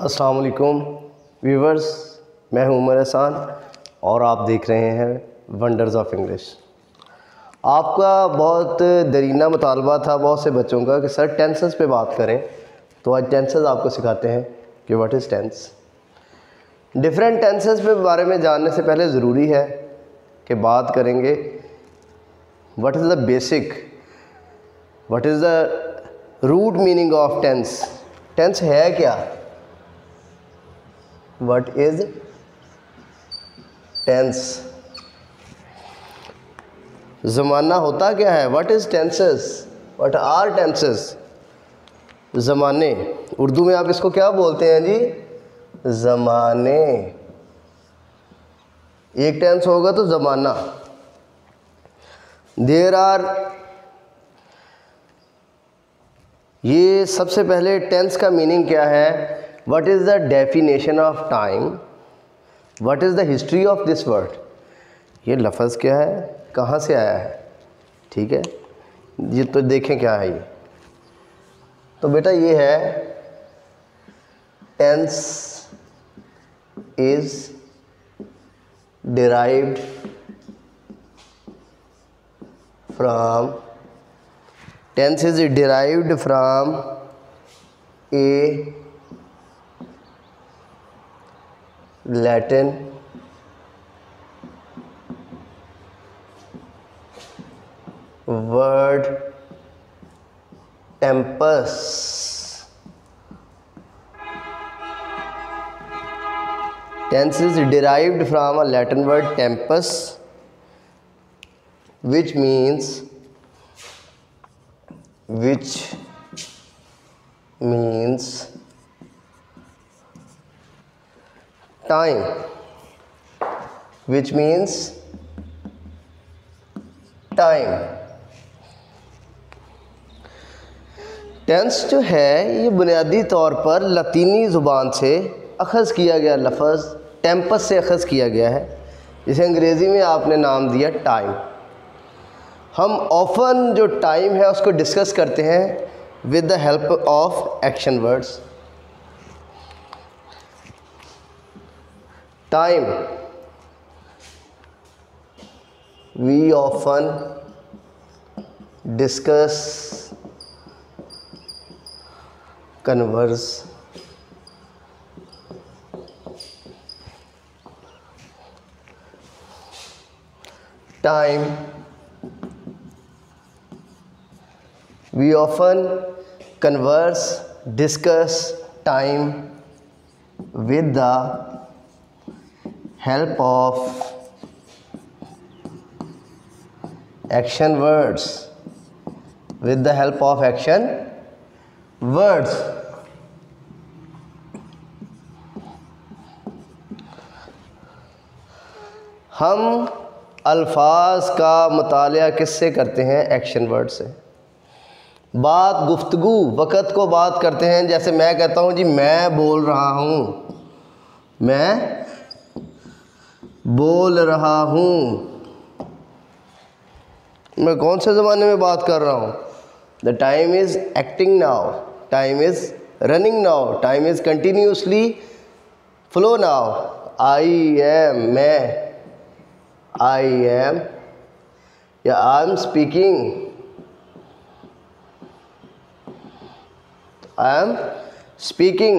अस्सलाम वालेकुम व्यूवर्स, मैं हूं उमर एहसान और आप देख रहे हैं वंडर्स ऑफ इंग्लिश। आपका बहुत दरीना मुतालबा था बहुत से बच्चों का कि सर टेंसेस पे बात करें, तो आज टेंसेस आपको सिखाते हैं कि what is tense. Different tenses पे बारे में जानने से पहले ज़रूरी है कि बात करेंगे what is the basic, what is the root meaning of tense. Tense है क्या? What is tense? ज़माना होता क्या है? What is tenses? What are tenses? ज़माने, उर्दू में आप इसको क्या बोलते हैं जी? ज़माने। एक टेंस होगा तो ज़माना। देयर आर, ये सबसे पहले टेंस का मीनिंग क्या है? What is the definition of time? What is the history of this word? ये लफ्ज़ क्या है, कहाँ से आया है? ठीक है, ये तो देखें क्या है ये। तो बेटा ये है tense is derived from a Latin word tempus. Tense is derived from a Latin word tempus, which means time, which means time। Tense जो है ये बुनियादी तौर पर लतीनी ज़ुबान से अख़ज़ किया गया लफ्ज़ टेम्पस से अख़ज़ किया गया है, जिसे अंग्रेज़ी में आपने नाम दिया टाइम। हम ऑफ़न जो टाइम है उसको डिस्कस करते हैं with the help of action words. Time, we often discuss, converse, time, we often converse, discuss time with the help of action words, with the help of action words। हम अल्फाज का मुतालिया किससे करते हैं? एक्शन वर्ड से। बात गुफ्तगू वक़्त को बात करते हैं, जैसे मैं कहता हूँ जी मैं बोल रहा हूँ, मैं बोल रहा हूँ, मैं कौन से ज़माने में बात कर रहा हूँ? The time is acting now, time is running now, time is continuously flow now. I am, मैं, आई एम या I am speaking, I am speaking,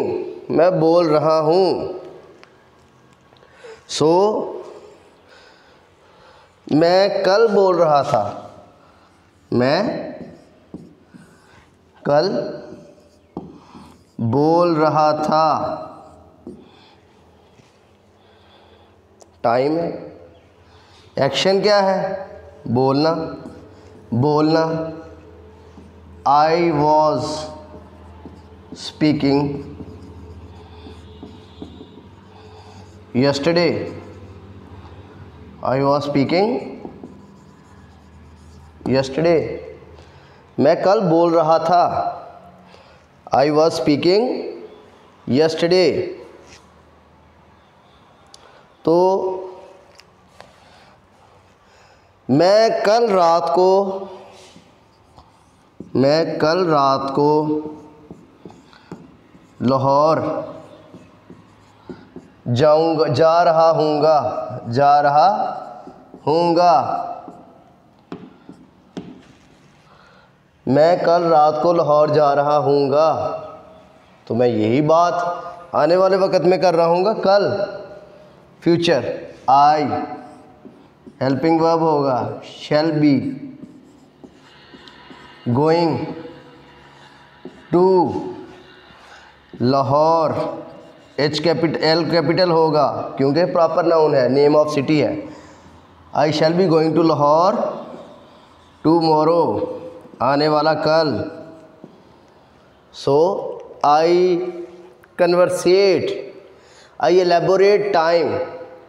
मैं बोल रहा हूँ। सो मैं कल बोल रहा था, मैं कल बोल रहा था। टाइम है, एक्शन क्या है? बोलना, बोलना। I was speaking yesterday, I was speaking yesterday, मैं कल बोल रहा था। I was speaking yesterday. तो मैं कल रात को लाहौर जाऊंगा, जा रहा हूँगा, जा रहा हूँगा। मैं कल रात को लाहौर जा रहा हूँगा, तो मैं यही बात आने वाले वक्त में कर रहा हूँगा कल। फ्यूचर आई, हेल्पिंग वर्ब होगा shall be. Going to Lahore, L capital होगा क्योंकि प्रॉपर नाउन है, नेम ऑफ सिटी है। I shall be going to Lahore tomorrow, आने वाला कल। So I conversate, I elaborate time,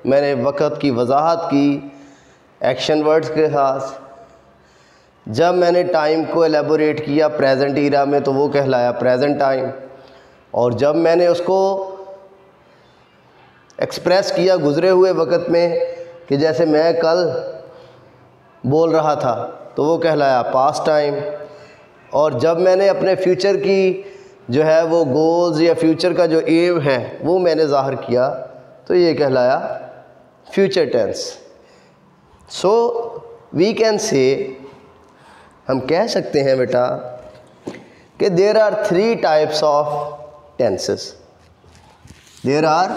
मैंने वक़्त की वजाहत की एक्शन वर्ड्स के साथ। जब मैंने टाइम को एलेबोरेट किया प्रेजेंट ईरा में तो वो कहलाया प्रेजेंट टाइम, और जब मैंने उसको एक्सप्रेस किया गुज़रे हुए वक़्त में कि जैसे मैं कल बोल रहा था तो वो कहलाया पास्ट टाइम, और जब मैंने अपने फ्यूचर की जो है वो गोल्स या फ्यूचर का जो एम है वो मैंने ज़ाहिर किया तो ये कहलाया future tense. So we can say, हम कह सकते हैं बेटा कि there are 3 types of tenses. There are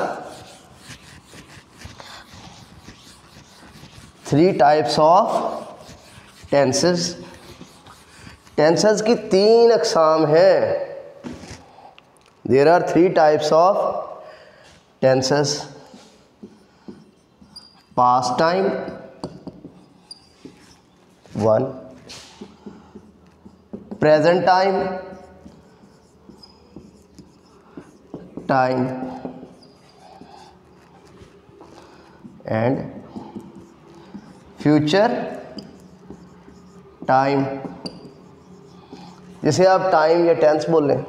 3 types of tenses. Tenses की 3 अक़साम हैं। There are 3 types of tenses. Past time 1, present time and future time. जिसे आप टाइम या टेंस बोल लें,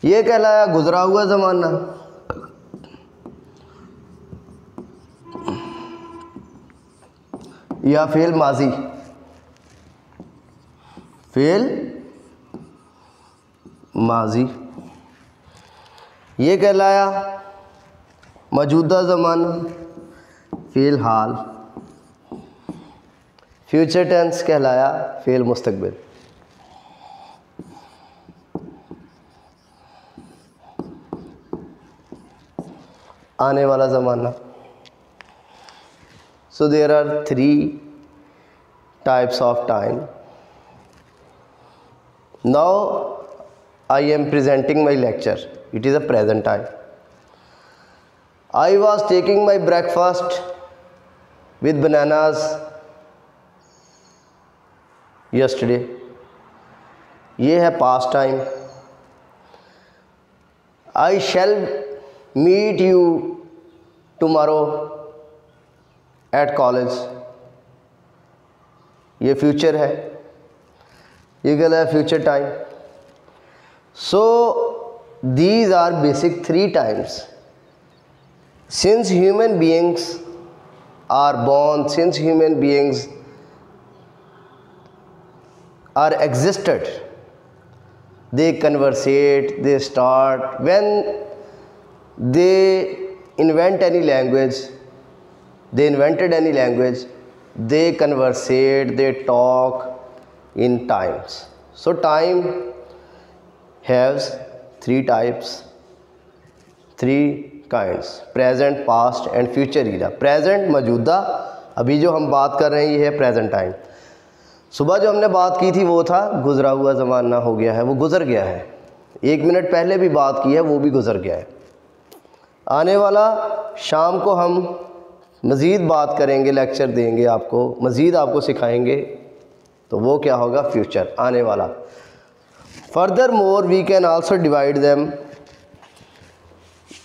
ये कहलाया गुजरा हुआ ज़माना, या फेल माजी। फेल माजी ये कहलाया मौजूदा ज़माना, फेल हाल। फ्यूचर टेंस कहलाया फेल मुस्तकबिल। आने वाला ज़माना। So there are 3 types of time. Now I am presenting my lecture. It is a present time. I was taking my breakfast with bananas yesterday. ये है past time. I shall meet you tomorrow at college. ये future है, ये गला है future time. So these are basic 3 times. Since human beings are born, since human beings are existed, they conversate, they start, when they invent any language, they invented any language, they conversate, they talk in times. So time has 3 types, 3 kinds: present, past and future era. present मौजूदा, अभी जो हम बात कर रहे हैं ये है प्रेजेंट टाइम। सुबह जो हमने बात की थी वो था गुजरा हुआ ज़माना हो गया है, वो गुज़र गया है। 1 मिनट पहले भी बात की है, वो भी गुज़र गया है। आने वाला शाम को हम मज़ीद बात करेंगे, लेक्चर देंगे आपको, मज़ीद आपको सिखाएंगे, तो वो क्या होगा? फ्यूचर, आने वाला। Further more we can also divide them,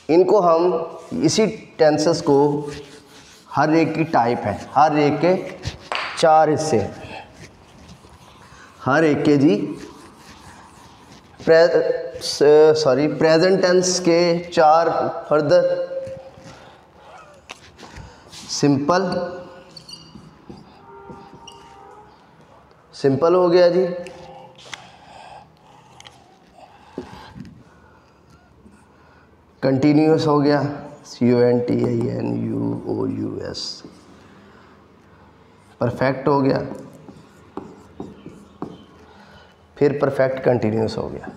इनको हम इसी टेंसेस को, हर एक की टाइप है, हर एक के 4 हिस्से हैं, हर एक के जी प्रेजेंट टेंस के 4 फर्दर सिंपल, सिंपल हो गया जी, कंटिन्यूस हो गया, CONTINUOUS। परफेक्ट हो गया, फिर परफेक्ट कंटिन्यूस हो गया।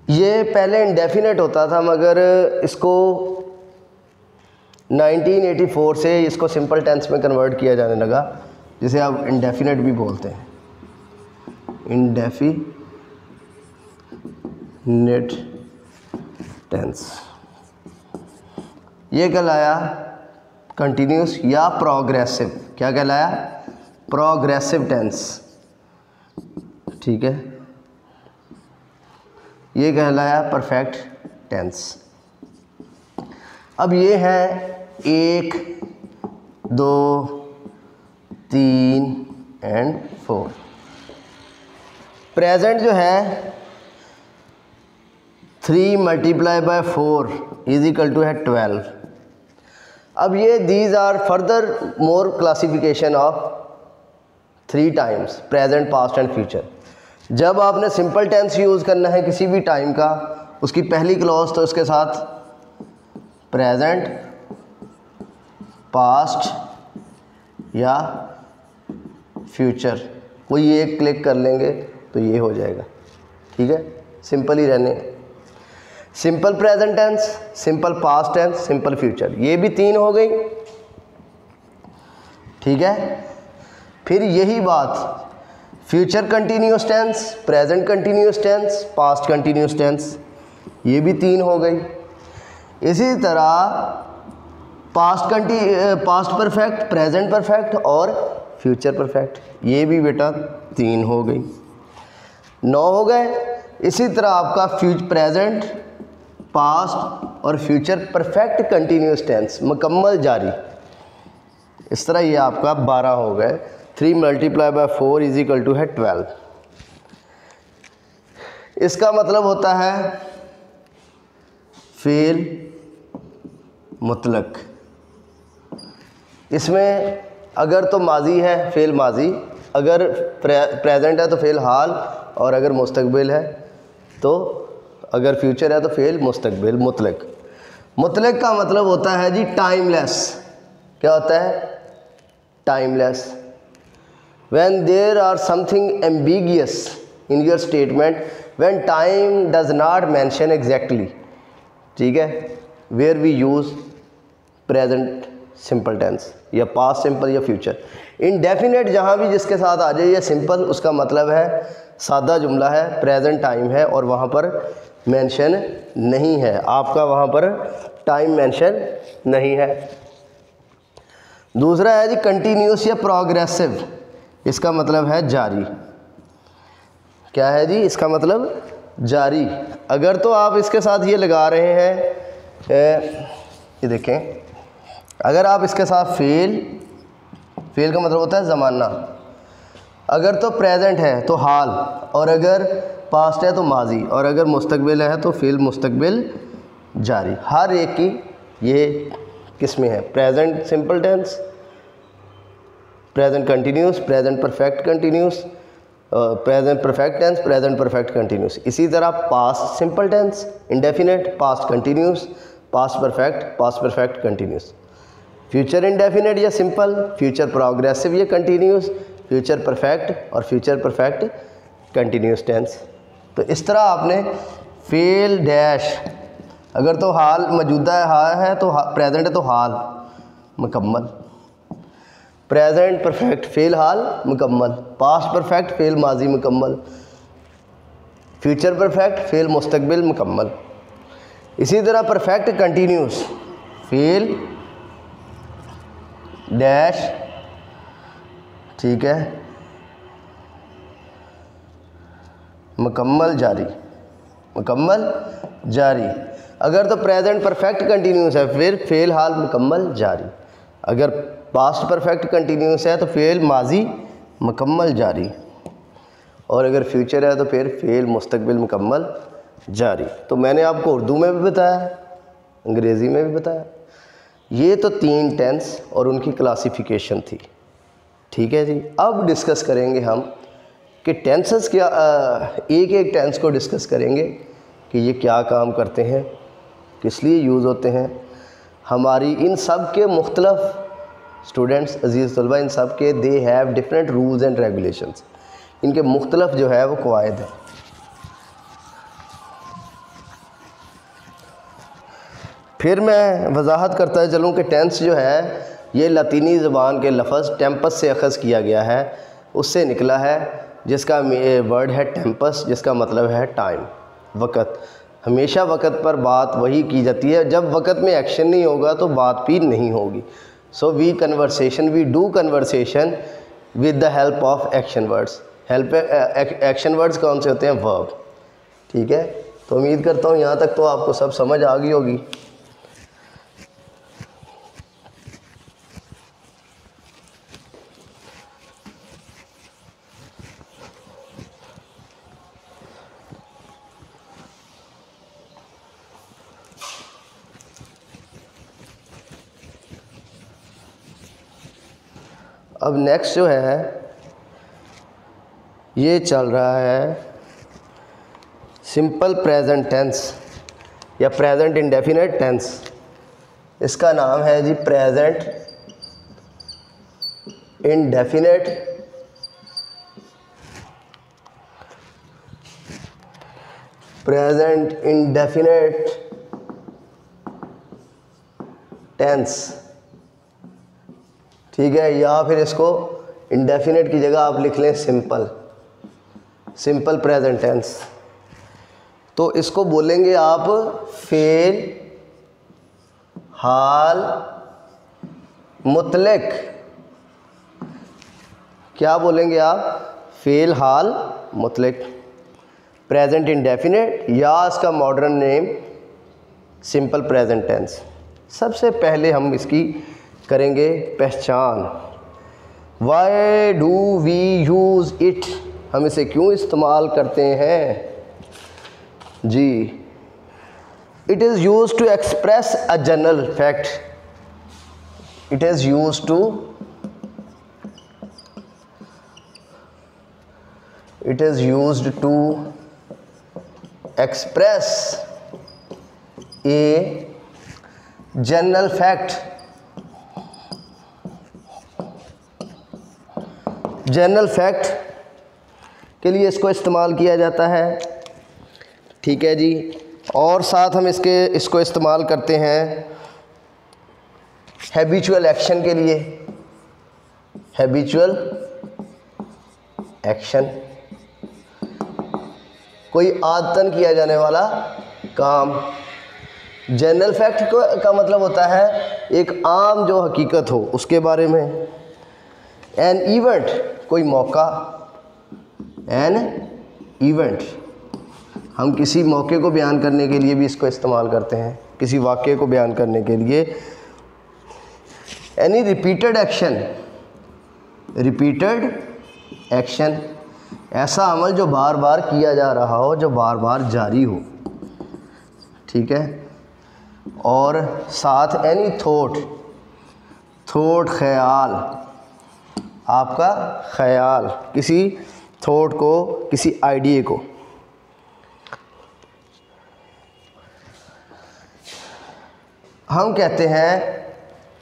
ये पहले इंडेफिनेट होता था, मगर इसको 1984 से इसको सिंपल टेंस में कन्वर्ट किया जाने लगा, जिसे आप इंडेफिनेट भी बोलते हैं। इंडेफिनेट टेंस ये कहलाया कंटिन्यूस या प्रोग्रेसिव। क्या कहलाया? Progressive tense. ठीक है, ये कहलाया परफेक्ट टेंस। अब ये है 1, 2, 3 एंड 4। प्रेजेंट जो है 3 × 4 = 12। अब ये these are further more classification of 3 times, present, past and future. जब आपने सिंपल टेंस यूज़ करना है किसी भी टाइम का, उसकी पहली क्लॉज तो उसके साथ प्रेजेंट, पास्ट या फ्यूचर, कोई एक क्लिक कर लेंगे तो ये हो जाएगा। ठीक है, सिंपल ही रहने। Simple present tense, simple past tense, simple future, ये भी 3 हो गई। ठीक है, फिर यही बात future continuous tense, present continuous tense, past continuous tense, ये भी 3 हो गई। इसी तरह पास्ट परफेक्ट, प्रेजेंट परफेक्ट और फ्यूचर परफेक्ट, ये भी बेटा 3 हो गई, 9 हो गए। इसी तरह आपका प्रेजेंट, पास्ट और फ्यूचर परफेक्ट कंटिन्यूस टेंस मुकम्मल जारी, इस तरह ये आपका 12 हो गए। 3 × 4 = 12। इसका मतलब होता है फ़ेल मुतलक। इसमें अगर तो माजी है फ़ेल माजी, अगर प्रेजेंट है तो फ़ेल हाल, और अगर मुस्तकबिल है तो, अगर फ्यूचर है तो फ़ेल मुस्तकबिल मुतलक। मुतलक का मतलब होता है जी टाइमलेस। क्या होता है? Timeless. When there are something ambiguous in your statement, when time does not mention exactly, ठीक है, where we use present simple tense या past simple या future। indefinite जहाँ भी जिसके साथ आ जाए, ये simple उसका मतलब है सादा जुमला है, present time है और वहाँ पर mention नहीं है, आपका वहाँ पर time mention नहीं है। दूसरा है जी continuous या progressive, इसका मतलब है जारी। क्या है जी? इसका मतलब जारी। अगर तो आप इसके साथ ये लगा रहे हैं, ये देखें, अगर आप इसके साथ फ़ेल का मतलब होता है ज़माना, अगर तो प्रेजेंट है तो हाल, और अगर पास्ट है तो माजी, और अगर मुस्तकबिल है तो फ़ेल मुस्तकबिल जारी। हर एक की ये किस्में हैं, present simple tense, present continuous, present perfect continuous, present perfect tense, present perfect continuous. इसी तरह past simple tense, indefinite, past continuous, past perfect continuous. Future indefinite या सिंपल, फ्यूचर प्रोग्रेसिव या कंटिन्यूस, फ्यूचर परफेक्ट और future perfect continuous tense. तो इस तरह आपने fail dash, अगर तो हाल मौजूदा है तो प्रेजेंट है तो हाल मुकम्मल, प्रेजेंट परफेक्ट फ़ेल हाल मुकम्मल, पास्ट परफेक्ट फ़ेल माजी मुकम्मल, फ्यूचर परफेक्ट फ़ेल मुस्तकबिल मुकम्मल। इसी तरह परफेक्ट कंटिन्यूस, फ़ेल डैश, ठीक है, मुकम्मल जारी, मुकम्मल जारी। अगर तो प्रेजेंट परफेक्ट कंटिन्यूस है फिर फ़ेल हाल मुकम्मल जारी, अगर पास्ट परफेक्ट कंटिन्यूस है तो फ़ेल माजी मुकम्मल जारी। और अगर फ्यूचर है तो फिर फ़ेल मुस्तकबिल मुकम्मल जारी। तो मैंने आपको उर्दू में भी बताया, अंग्रेज़ी में भी बताया। ये तो 3 टेंस और उनकी क्लासिफिकेशन थी। ठीक है जी। अब डिस्कस करेंगे हम कि टेंसेस क्या, एक एक टेंस को डिस्कस करेंगे कि ये क्या काम करते हैं, किस लिए यूज़ होते हैं। हमारी इन सब के मुख्तलफ स्टूडेंट्स अजीज़ तलबा, इन सब के they have different rules and regulations, इनके मुख्तलफ जो है वो कवायद हैं। फिर मैं वजाहत करता चलूँ कि टेंस जो है ये लतीनी ज़बान के लफ्ज़ टेम्पस से अखज़ किया गया है, उससे निकला है, जिसका वर्ड है टेम्पस, जिसका मतलब है टाइम, वक़्त। हमेशा वक़्त पर बात वही की जाती है, जब वक़्त में एक्शन नहीं होगा तो बात भी नहीं होगी। So we do conversation with the help of action words. Action words कौन से होते हैं? वर्ब। ठीक है, तो उम्मीद करता हूँ यहाँ तक तो आपको सब समझ आ गई होगी। अब नेक्स्ट जो है ये चल रहा है सिंपल प्रेजेंट टेंस या प्रेजेंट इंडेफिनिट टेंस। इसका नाम है जी प्रेजेंट इंडेफिनिट टेंस। ठीक है, या फिर इसको इंडेफिनिट की जगह आप लिख लें सिंपल प्रेजेंट टेंस। तो इसको बोलेंगे आप फेल हाल मुतलक। क्या बोलेंगे आप? फेल हाल मुतलक, प्रेजेंट इंडेफिनिट, या इसका modern name simple present tense. सबसे पहले हम इसकी करेंगे पहचान। Why do we use it, हम इसे क्यों इस्तेमाल करते हैं जी? It is use to express a general fact. It is use to express a general fact. General fact के लिए इसको इस्तेमाल किया जाता है। ठीक है जी। और साथ हम इसको इस्तेमाल करते हैं हैबिचुअल एक्शन के लिए। हैबिचुअल एक्शन, कोई आदतन किया जाने वाला काम। जनरल फैक्ट का मतलब होता है एक आम जो हकीकत हो उसके बारे में। एन इवेंट, कोई मौका। एन इवेंट, हम किसी मौके को बयान करने के लिए भी इसको इस्तेमाल करते हैं, किसी वाक़े को बयान करने के लिए। एनी रिपीटेड एक्शन, ऐसा अमल जो बार बार किया जा रहा हो, जो बार बार जारी हो। ठीक है। और साथ एनी थॉट, ख्याल, आपका ख्याल, किसी थॉट को, किसी आइडिया को। हम कहते हैं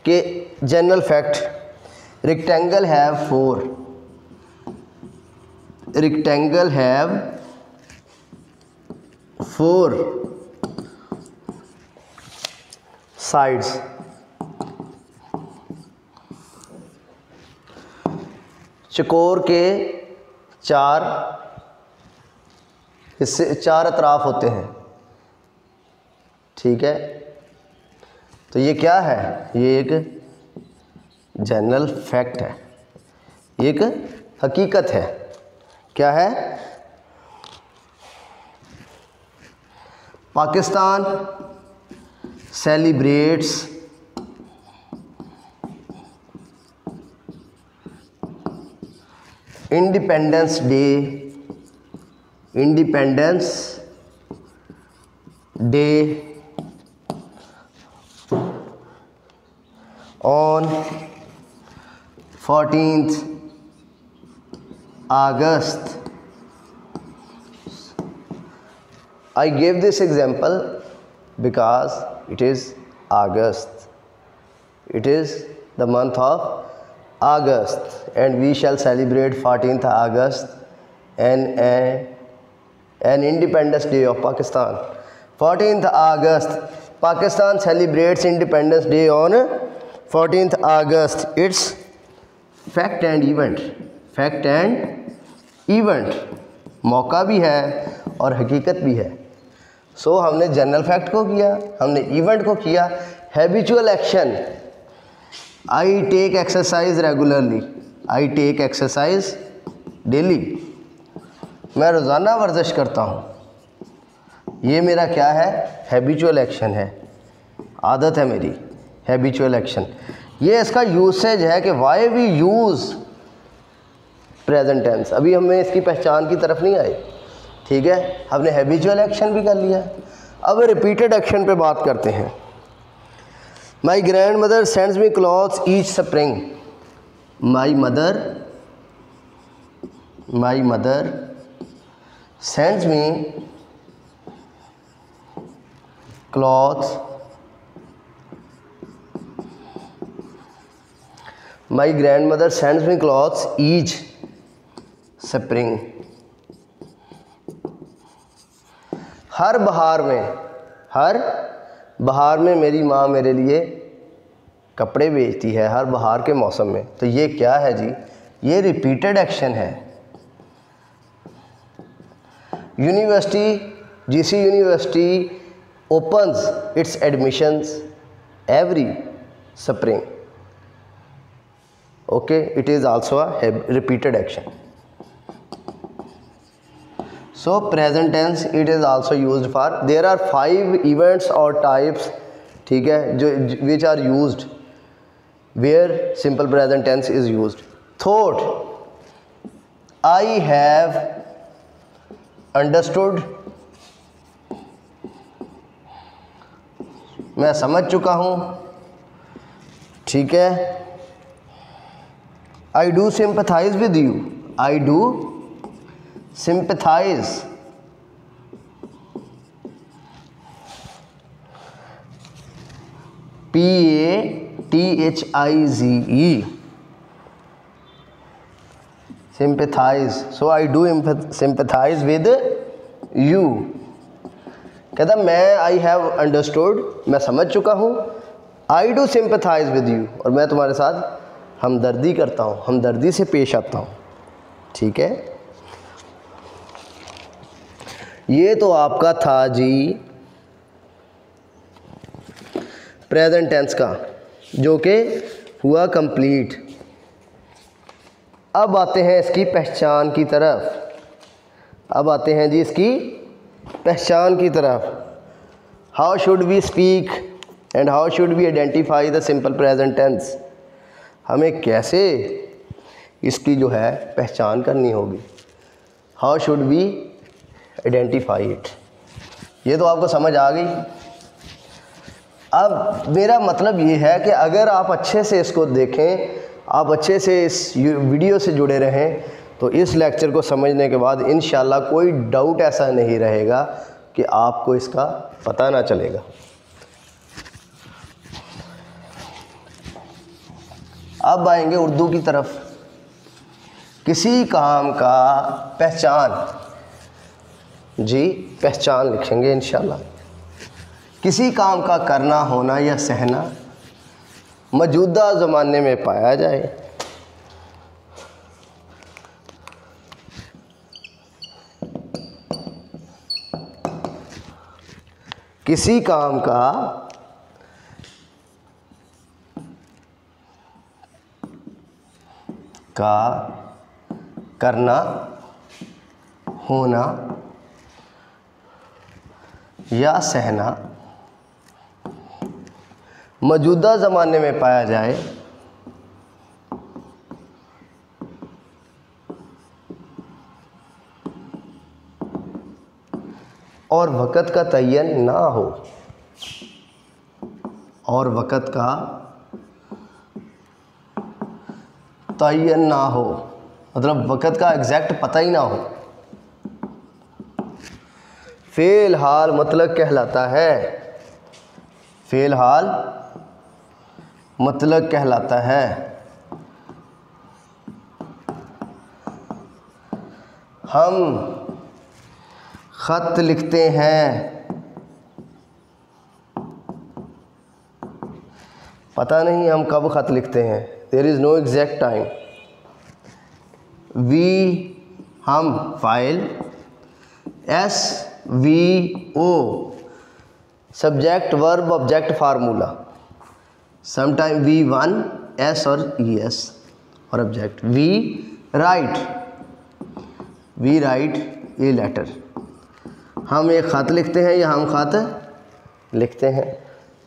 कि general fact, rectangle have four sides. चकोर के 4 हिस्से, 4 अतराफ होते हैं। ठीक है। तो ये क्या है? ये एक जनरल फैक्ट है, एक हकीकत है। क्या है? Pakistan celebrates independence day independence day on 14th August. I gave this example because it is August. It is the month of August and we shall celebrate 14th August and an Independence Day of Pakistan. 14th August, Pakistan celebrates Independence Day on 14th August. It's fact and event. Fact and event, मौका भी है और हकीकत भी है। सो हमने general fact को किया, हमने इवेंट को किया। Habitual action, I take exercise regularly, I take exercise daily, मैं रोज़ाना वर्जिश करता हूँ। ये मेरा क्या है? हैबिचुअल एक्शन है, आदत है मेरी, हैबिचुअल एक्शन। ये इसका यूसेज है कि why we use present tense. अभी हमें इसकी पहचान की तरफ नहीं आए, ठीक है। हमने हैबिचुअल एक्शन भी कर लिया। अब रिपीटेड एक्शन पे बात करते हैं। My grandmother sends me clothes each spring. My mother sends me clothes, my grandmother sends me clothes each spring. हर बहार में मेरी माँ मेरे लिए कपड़े बेचती है, हर बहार के मौसम में। तो ये क्या है जी? ये रिपीटेड एक्शन है। GC university opens its admissions every spring. Okay, it is also a repeated action. So present tense it is also used for, there are 5 events or types, ठीक है, जो which are used where simple present tense is used. Thought, I have understood, मैं समझ चुका हूँ, ठीक है। I do sympathize with you, I do sympathize, PATHIZE, sympathize. So I do sympathize with you। कहता मैं आई हैव अंडरस्टूड, मैं समझ चुका हूँ। I do sympathise with you, और मैं तुम्हारे साथ हमदर्दी करता हूँ, हमदर्दी से पेश आता हूँ, ठीक है। ये तो आपका था जी प्रेजेंट टेंस का, जो कि हुआ कंप्लीट। अब आते हैं इसकी पहचान की तरफ, अब आते हैं जी इसकी पहचान की तरफ। How should we speak and how should we identify the simple present tense. हमें कैसे इसकी जो है पहचान करनी होगी, how should we identify it. ये तो आपको समझ आ गई। अब मेरा मतलब ये है कि अगर आप अच्छे से इसको देखें, आप अच्छे से इस वीडियो से जुड़े रहें, तो इस लेक्चर को समझने के बाद इंशाल्लाह कोई डाउट ऐसा नहीं रहेगा कि आपको इसका पता ना चलेगा। अब आएंगे उर्दू की तरफ। किसी काम का पहचान, जी पहचान लिखेंगे इंशाल्लाह। किसी काम का करना, होना या सहना मौजूदा ज़माने में पाया जाए। किसी काम का करना, होना या सहना मौजूदा ज़माने में पाया जाए। और वक़्त का तयन ना हो, और वक़्त का तयन ना हो, मतलब वक़्त का एग्जैक्ट पता ही ना हो। फ़ेल हाल मतलब कहलाता है, फ़ेल हाल मतलब कहलाता है हम ख़त लिखते हैं, पता नहीं हम कब ख़त लिखते हैं, there is no exact time. We हम फाइल, S V O subject verb object formula, sometime we one S और ई एस और object. We write, we write a letter, हम एक ख़त लिखते हैं या हम ख़त लिखते हैं।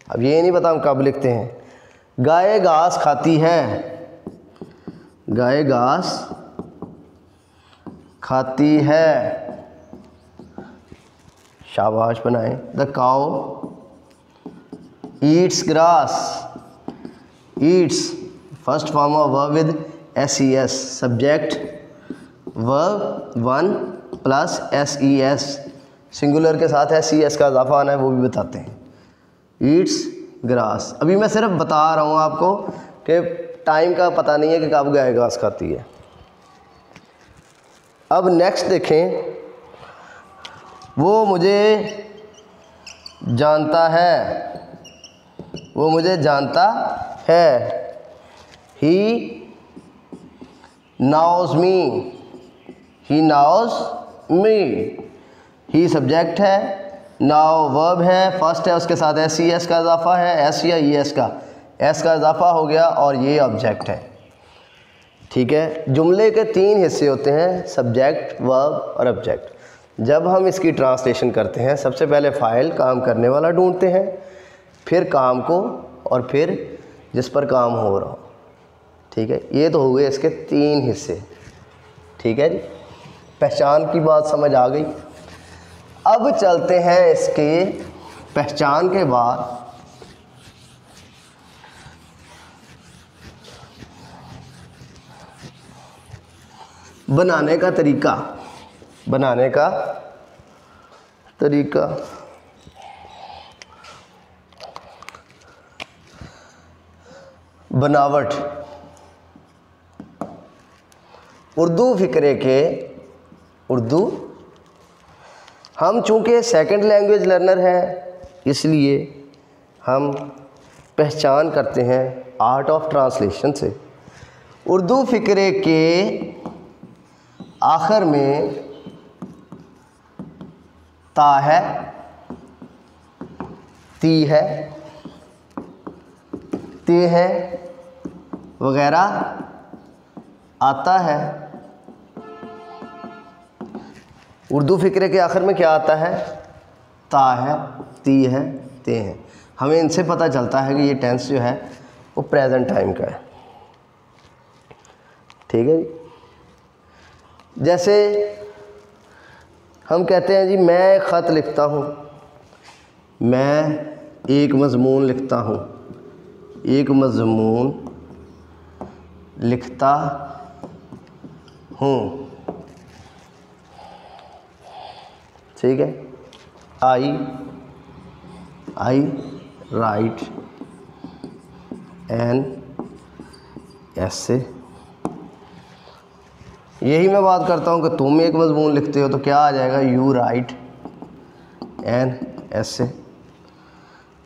अब ये नहीं पता हम कब लिखते हैं। गाय घास खाती है, गाय घास खाती है, शाबाश बनाएं। The cow Yeats grass, Yeats first form of verb with S E S, subject verb one plus S E S, singular के साथ एस ई एस का इजाफा आना है वो भी बताते हैं। ईट्स ग्रास, अभी मैं सिर्फ बता रहा हूँ आपको कि टाइम का पता नहीं है कि कब गाय घास खाती है। अब नेक्स्ट देखें, वो मुझे जानता है, वो मुझे जानता है। He knows me, he knows me, he subject है, नाउ वर्ब है, फर्स्ट है, उसके साथ एस ई एस का इजाफा है, एस या ई एस का, एस का इजाफा हो गया और ये ऑब्जेक्ट है। ठीक है, जुमले के तीन हिस्से होते हैं, सब्जेक्ट वर्ब और ऑब्जेक्ट। जब हम इसकी ट्रांसलेशन करते हैं सबसे पहले फ़ाइल काम करने वाला ढूंढते हैं, फिर काम को, और फिर जिस पर काम हो रहा हो। ठीक है, ये तो हो गए इसके तीन हिस्से। ठीक है जी, पहचान की बात समझ आ गई। अब चलते हैं इसके पहचान के बाद बनाने का तरीका, बनाने का तरीका। बनावट, उर्दू फ़िक्रे के, उर्दू हम चूँकि सेकंड लैंग्वेज लर्नर हैं इसलिए हम पहचान करते हैं आर्ट ऑफ ट्रांसलेशन से। उर्दू फ़िक्रे के आखिर में ता है, ती है, ते है वगैरह आता है। उर्दू फ़िक्रे के आखिर में क्या आता है? ता है, ती है, ते हैं। हमें इनसे पता चलता है कि ये टेंस जो है वो प्रेजेंट टाइम का है। ठीक है जी, जैसे हम कहते हैं जी मैं ख़त लिखता हूँ, मैं एक मज़मून लिखता हूँ, एक मज़मून लिखता हूँ। ठीक है, आई राइट एन ऐसे। यही मैं बात करता हूँ कि तुम एक मज़मून लिखते हो तो क्या आ जाएगा? यू राइट एन ऐसे।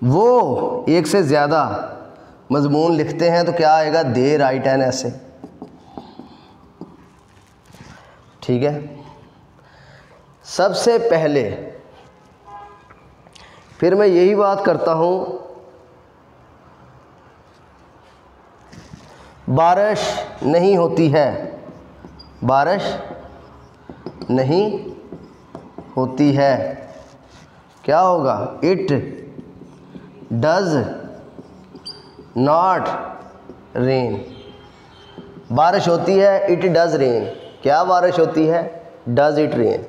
वो एक से ज़्यादा मज़मून लिखते हैं तो क्या आएगा? दे राइट एन ऐसे। ठीक है, सबसे पहले फिर मैं यही बात करता हूँ, बारिश नहीं होती है, बारिश नहीं होती है, क्या होगा? It does not rain. बारिश होती है, इट डज रेन। क्या बारिश होती है? Does it rain.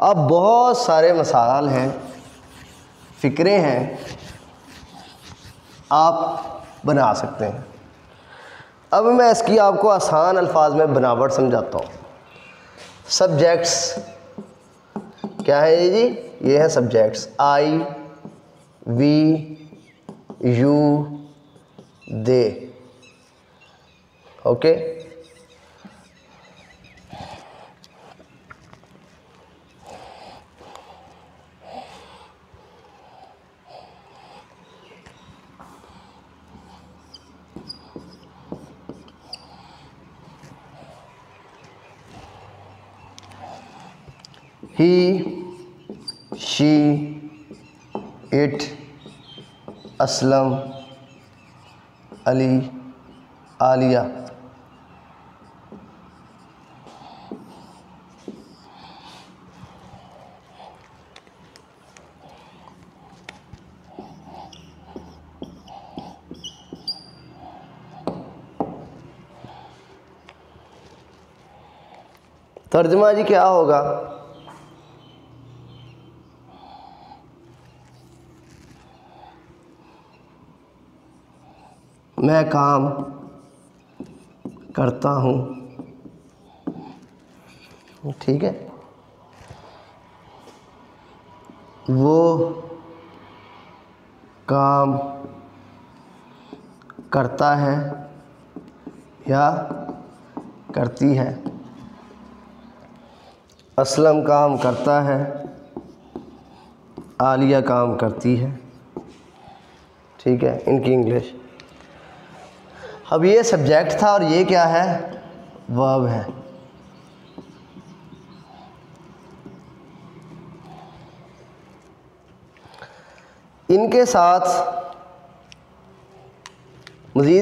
अब बहुत सारे मसाइल हैं, फ़िक्रे हैं, आप बना सकते हैं। अब मैं इसकी आपको आसान अल्फाज में बनावट समझाता हूँ। सब्जेक्ट्स क्या है ये जी? ये है subjects, I, we, you, they. Okay, he, she, it, Aslam, Ali, Alia. तर्जुमा जी क्या होगा? मैं काम करता हूँ, ठीक है। वो काम करता है या करती है। असलम काम करता है, आलिया काम करती है, ठीक है। इनकी इंग्लिश। अब ये सब्जेक्ट था और ये क्या है? वर्ब है। इनके साथ मज़ीद